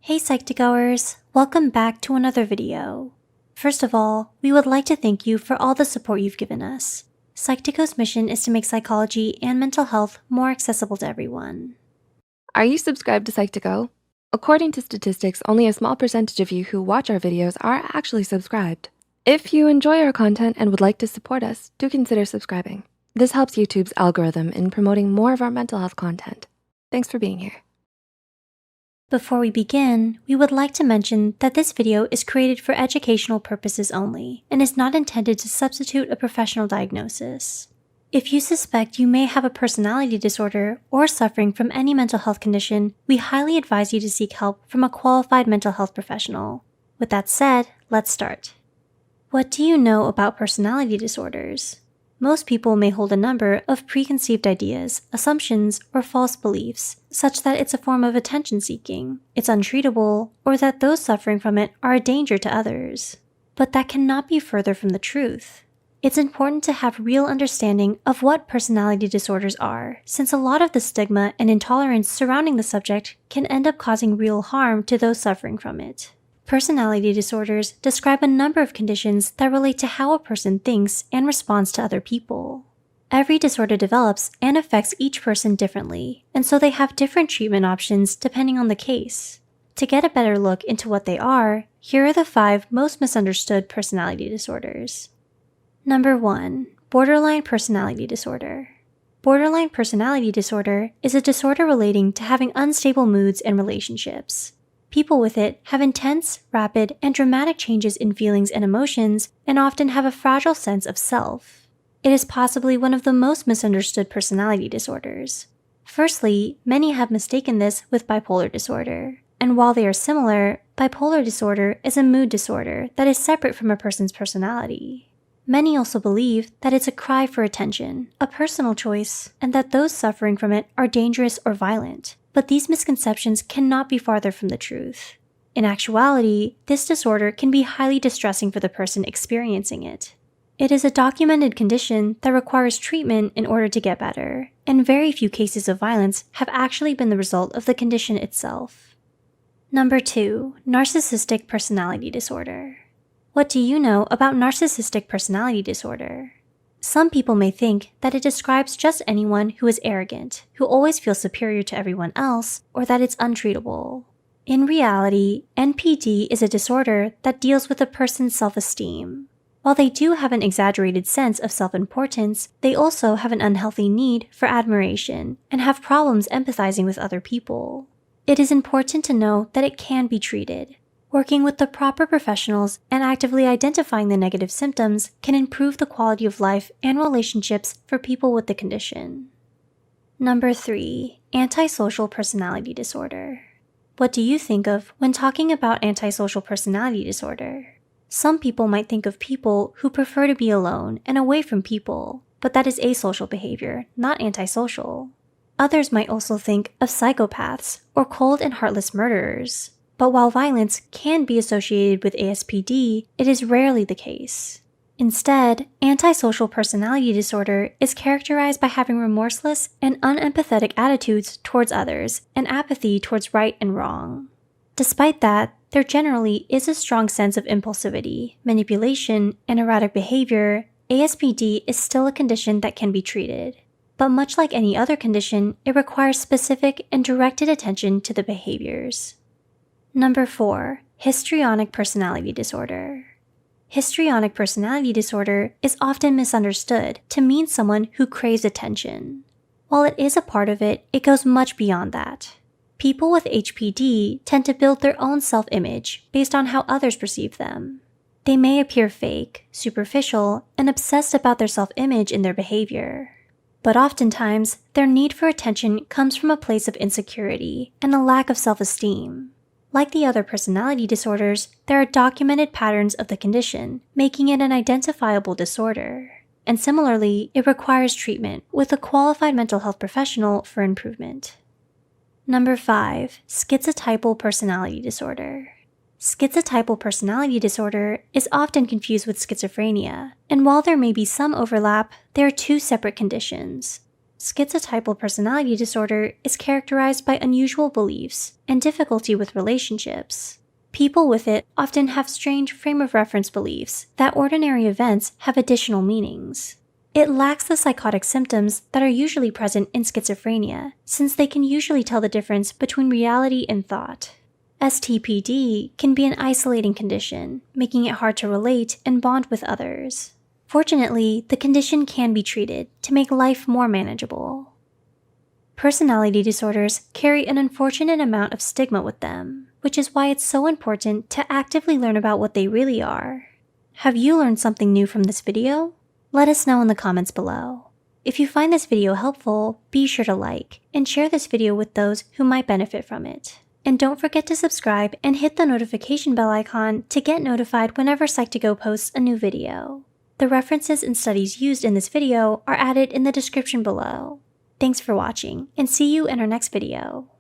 Hey Psych2Goers, welcome back to another video. First of all, we would like to thank you for all the support you've given us. Psych2Go's mission is to make psychology and mental health more accessible to everyone. Are you subscribed to Psych2Go? According to statistics, only a small percentage of you who watch our videos are actually subscribed. If you enjoy our content and would like to support us, do consider subscribing. This helps YouTube's algorithm in promoting more of our mental health content. Thanks for being here. Before we begin, we would like to mention that this video is created for educational purposes only and is not intended to substitute a professional diagnosis. If you suspect you may have a personality disorder or suffering from any mental health condition, we highly advise you to seek help from a qualified mental health professional. With that said, let's start. What do you know about personality disorders? Most people may hold a number of preconceived ideas, assumptions, or false beliefs, such that it's a form of attention-seeking, it's untreatable, or that those suffering from it are a danger to others. But that cannot be further from the truth. It's important to have real understanding of what personality disorders are, since a lot of the stigma and intolerance surrounding the subject can end up causing real harm to those suffering from it. Personality disorders describe a number of conditions that relate to how a person thinks and responds to other people. Every disorder develops and affects each person differently, and so they have different treatment options depending on the case. To get a better look into what they are, here are the 5 most misunderstood personality disorders. Number 1. Borderline personality disorder. Borderline personality disorder is a disorder relating to having unstable moods and relationships. People with it have intense, rapid, and dramatic changes in feelings and emotions and often have a fragile sense of self. It is possibly one of the most misunderstood personality disorders. Firstly, many have mistaken this with bipolar disorder. And while they are similar, bipolar disorder is a mood disorder that is separate from a person's personality. Many also believe that it's a cry for attention, a personal choice, and that those suffering from it are dangerous or violent. But these misconceptions cannot be farther from the truth. In actuality, this disorder can be highly distressing for the person experiencing it. It is a documented condition that requires treatment in order to get better, and very few cases of violence have actually been the result of the condition itself. Number 2. Narcissistic personality disorder. What do you know about narcissistic personality disorder? Some people may think that it describes just anyone who is arrogant, who always feels superior to everyone else, or that it's untreatable. In reality, NPD is a disorder that deals with a person's self-esteem. While they do have an exaggerated sense of self-importance, they also have an unhealthy need for admiration and have problems empathizing with other people. It is important to know that it can be treated. Working with the proper professionals and actively identifying the negative symptoms can improve the quality of life and relationships for people with the condition. Number 3. Antisocial personality disorder. What do you think of when talking about antisocial personality disorder? Some people might think of people who prefer to be alone and away from people, but that is asocial behavior, not antisocial. Others might also think of psychopaths or cold and heartless murderers. But while violence can be associated with ASPD, it is rarely the case. Instead, antisocial personality disorder is characterized by having remorseless and unempathetic attitudes towards others and apathy towards right and wrong. Despite that, there generally is a strong sense of impulsivity, manipulation, and erratic behavior. ASPD is still a condition that can be treated. But much like any other condition, it requires specific and directed attention to the behaviors. Number 4. Histrionic personality disorder. Histrionic personality disorder is often misunderstood to mean someone who craves attention. While it is a part of it, it goes much beyond that. People with HPD tend to build their own self-image based on how others perceive them. They may appear fake, superficial, and obsessed about their self-image in their behavior. But oftentimes, their need for attention comes from a place of insecurity and a lack of self-esteem. Like the other personality disorders, there are documented patterns of the condition, making it an identifiable disorder. And similarly, it requires treatment with a qualified mental health professional for improvement. Number 5. Schizotypal personality disorder. Schizotypal personality disorder is often confused with schizophrenia, and while there may be some overlap, there are 2 separate conditions. schizotypal personality disorder is characterized by unusual beliefs and difficulty with relationships. People with it often have strange frame of reference beliefs that ordinary events have additional meanings. It lacks the psychotic symptoms that are usually present in schizophrenia, since they can usually tell the difference between reality and thought. STPD can be an isolating condition, making it hard to relate and bond with others. Fortunately, the condition can be treated to make life more manageable. Personality disorders carry an unfortunate amount of stigma with them, which is why it's so important to actively learn about what they really are. Have you learned something new from this video? Let us know in the comments below. If you find this video helpful, be sure to like and share this video with those who might benefit from it. And don't forget to subscribe and hit the notification bell icon to get notified whenever Psych2Go posts a new video. The references and studies used in this video are added in the description below. Thanks for watching, and see you in our next video.